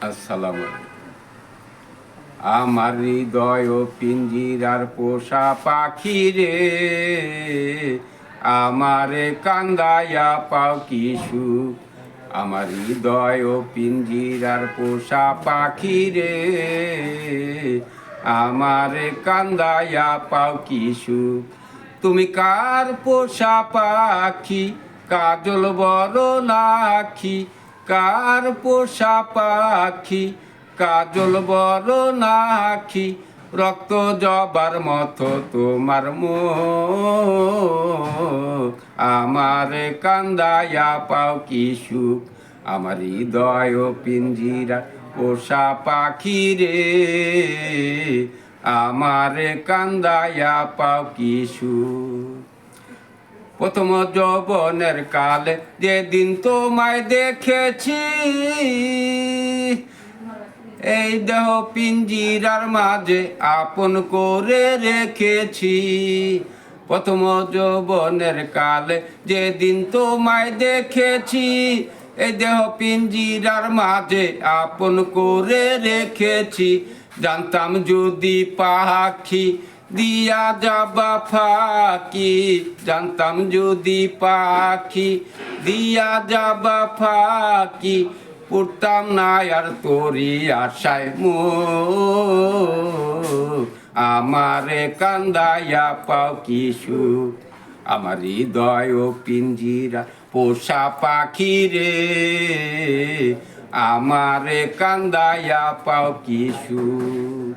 আসসালামু আলাইকুম। আমার হৃদয় পিঞ্জিরার পোষা পাখি রে, আমারে কান্দায়া পাও কি সুখ। আমার হৃদয় পিঞ্জিরার পোষা পাখি রে, আমারে কান্দায়া পাও কি সুখ। তুমি কার পোষা পাখি, কাজল বড় নাখি, কার পোষা পাখি, কাজল বড় নাখি, রক্ত জবার মতো তোমার মুখ। আমার কান্দায়া পাও কি সুখ। আমার হৃদয় পিঞ্জিরা পোষা পাখি রে, আমার কান্দায়া পাও কি সুখ। প্রথম যৌবনের কালে যেদিন তোমায় দেখেছি, এই দেহ পিঞ্জিরার মাঝে আপন করে রেখেছি। প্রথম যৌবনের কালে যেদিন তোমায় দেখেছি, এই দেহ পিঞ্জিরার মাঝে আপন করে রেখেছি। জানতাম যদি পাখি দিয়া যাবা ফাঁকি, জানতাম যদি পাখি দিয়া যাবা ফাঁকি, পড়তাম না আর তোরি আশায় মুখ। আমারে কান্দায়া পাও কি সুখ। আমার হৃদয় পিঞ্জিরা পোষা পাখি রে, আমারে কান্দায়া পাও কি সুখ।